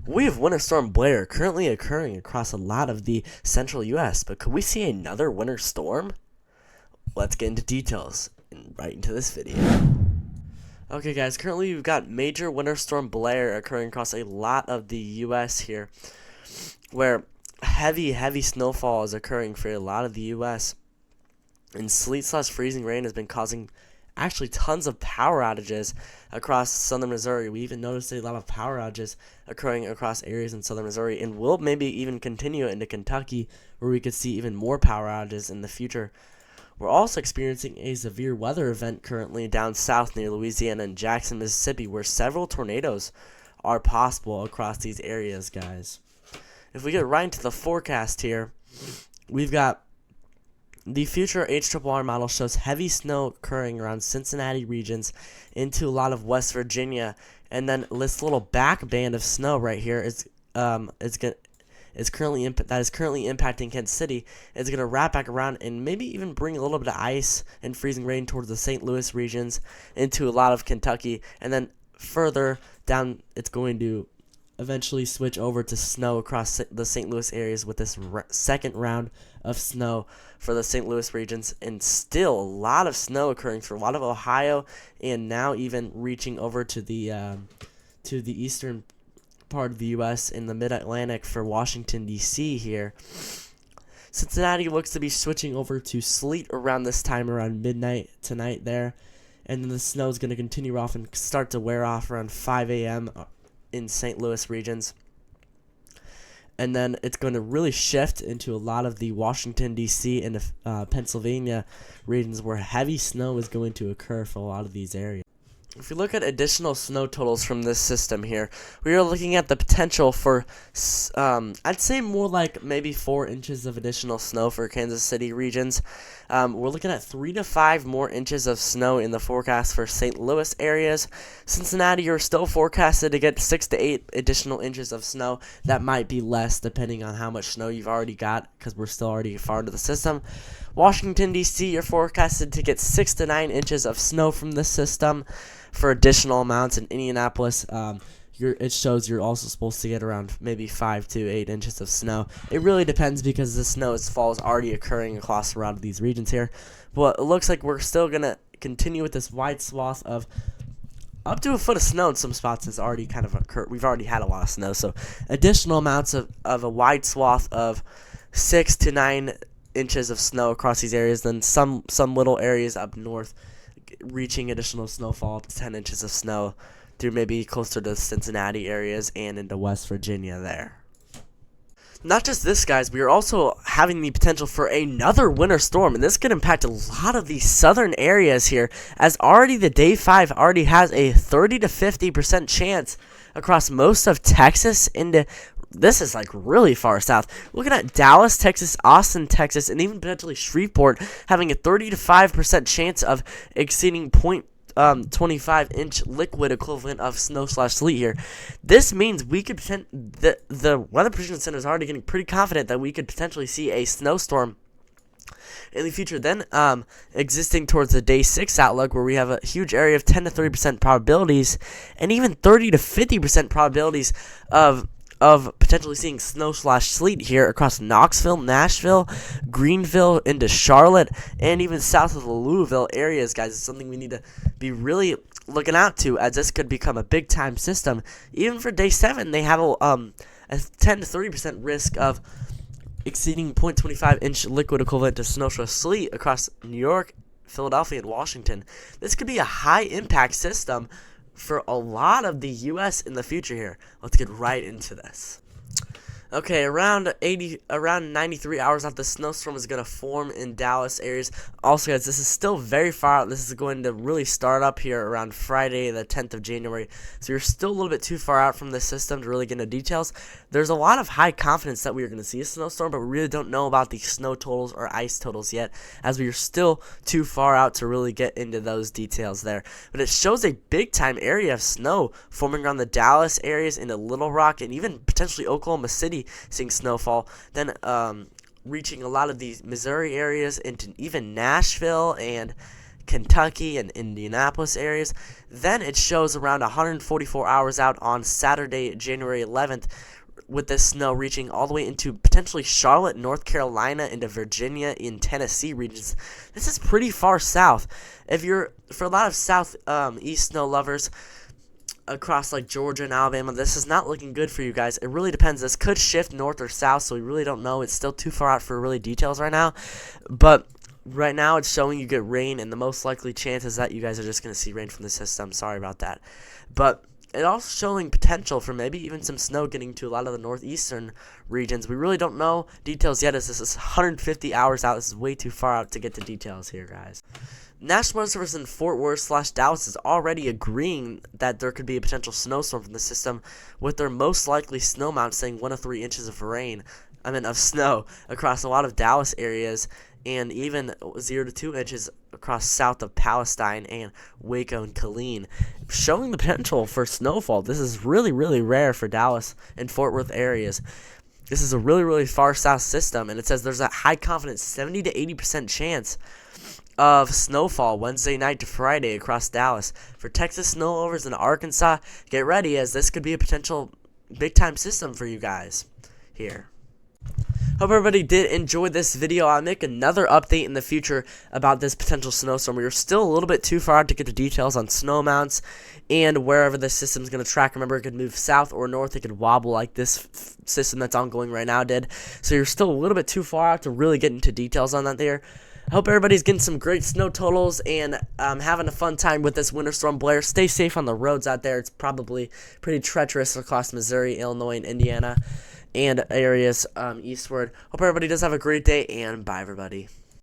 We have Winter Storm Blair currently occurring across a lot of the central U.S., but could we see another winter storm? Let's get into details and right into this video. Okay guys, currently we've got major Winter Storm Blair occurring across a lot of the U.S. here, where heavy snowfall is occurring for a lot of the U.S. and sleet/freezing rain has been causing actually tons of power outages across southern Missouri. We even noticed a lot of power outages occurring across areas in southern Missouri, and will maybe even continue into Kentucky, where we could see even more power outages in the future. We're also experiencing a severe weather event currently down south near Louisiana and Jackson, Mississippi, where several tornadoes are possible across these areas, guys. If we get right into the forecast here, we've got the future HRRR model shows heavy snow occurring around Cincinnati regions into a lot of West Virginia, and then this little back band of snow right here is currently impacting Kansas City. It's going to wrap back around and maybe even bring a little bit of ice and freezing rain towards the St. Louis regions into a lot of Kentucky, and then further down it's going to eventually switch over to snow across the St. Louis areas with this second round of snow for the St. Louis regions, and still a lot of snow occurring for a lot of Ohio, and now even reaching over to the eastern part of the U.S. in the mid-Atlantic for Washington, D.C. here. Cincinnati looks to be switching over to sleet around this time, around midnight tonight there, and then the snow is going to continue off and start to wear off around 5 a.m. in St. Louis regions. And then it's going to really shift into a lot of the Washington, D.C. and Pennsylvania regions, where heavy snow is going to occur for a lot of these areas. If we look at additional snow totals from this system here, we are looking at the potential for, I'd say more like maybe 4 inches of additional snow for Kansas City regions. We're looking at 3 to 5 more inches of snow in the forecast for St. Louis areas. Cincinnati, you're still forecasted to get 6 to 8 additional inches of snow. That might be less depending on how much snow you've already got, because we're still already far into the system. Washington, D.C., you're forecasted to get 6 to 9 inches of snow from this system. For additional amounts in Indianapolis, it shows you're also supposed to get around maybe 5 to 8 inches of snow. It really depends, because the snowfall is already occurring across a lot of these regions here. But it looks like we're still going to continue with this wide swath of up to a foot of snow in some spots has already kind of occurred. We've already had a lot of snow, so additional amounts of a wide swath of 6 to 9 inches of snow across these areas. Then some little areas up north reaching additional snowfall up to 10 inches of snow through maybe closer to Cincinnati areas and into West Virginia there. Not just this, guys, we are also having the potential for another winter storm, and this could impact a lot of these southern areas here, as already the day 5 already has a 30 to 50% chance across most of Texas into, this is like really far south. Looking at Dallas, Texas, Austin, Texas, and even potentially Shreveport having a 30 to 5% chance of exceeding 0.25-inch liquid equivalent of snow/sleet here. This means we could the Weather Prediction Center is already getting pretty confident that we could potentially see a snowstorm in the future, then existing towards the day 6 outlook, where we have a huge area of 10 to 30% probabilities, and even 30 to 50% probabilities of potentially seeing snow/sleet here across Knoxville, Nashville, Greenville, into Charlotte, and even south of the Louisville areas, guys. It's something we need to be really looking out to, as this could become a big-time system. Even for day 7, they have a 10 to 30% risk of exceeding 0.25-inch liquid equivalent to snow/sleet across New York, Philadelphia, and Washington. This could be a high-impact system for a lot of the U.S. in the future here. Let's get right into this. Okay, around 93 hours after the snowstorm is going to form in Dallas areas. Also, guys, this is still very far out. This is going to really start up here around Friday, the 10th of January. So you're still a little bit too far out from this system to really get into details. There's a lot of high confidence that we are going to see a snowstorm, but we really don't know about the snow totals or ice totals yet, as we are still too far out to really get into those details there. But it shows a big-time area of snow forming around the Dallas areas, into Little Rock, and even potentially Oklahoma City, seeing snowfall. Then reaching a lot of these Missouri areas, into even Nashville and Kentucky and Indianapolis areas. Then it shows around 144 hours out on Saturday, January 11th, with this snow reaching all the way into potentially Charlotte, North Carolina, into Virginia and Tennessee regions. This is pretty far south. For a lot of south east snow lovers across like Georgia and Alabama, this is not looking good for you guys. It really depends. This could shift north or south, so we really don't know. It's still too far out for really details right now. But right now it's showing you get rain, and the most likely chance is that you guys are just going to see rain from the system. Sorry about that. But it also showing potential for maybe even some snow getting to a lot of the northeastern regions. We really don't know details yet, as this is 150 hours out. This is way too far out to get to details here, guys. National Weather Service in Fort Worth/Dallas is already agreeing that there could be a potential snowstorm from the system, with their most likely snow amount saying 1 to 3 inches of snow across a lot of Dallas areas, and even 0 to 2 inches across south of Palestine and Waco and Killeen, showing the potential for snowfall. This is really, really rare for Dallas and Fort Worth areas. This is a really, really far south system, and it says there's a high confidence 70 to 80% chance of snowfall Wednesday night to Friday across Dallas. For Texas snowovers in Arkansas, get ready, as this could be a potential big-time system for you guys here. Hope everybody did enjoy this video. I'll make another update in the future about this potential snowstorm. We're still a little bit too far out to get the details on snow amounts and wherever the system's going to track. Remember, it could move south or north. It could wobble like this system that's ongoing right now did. So you're still a little bit too far out to really get into details on that there. I hope everybody's getting some great snow totals and having a fun time with this Winter Storm Blair. Stay safe on the roads out there. It's probably pretty treacherous across Missouri, Illinois, and Indiana and areas eastward. Hope everybody does have a great day, and bye, everybody.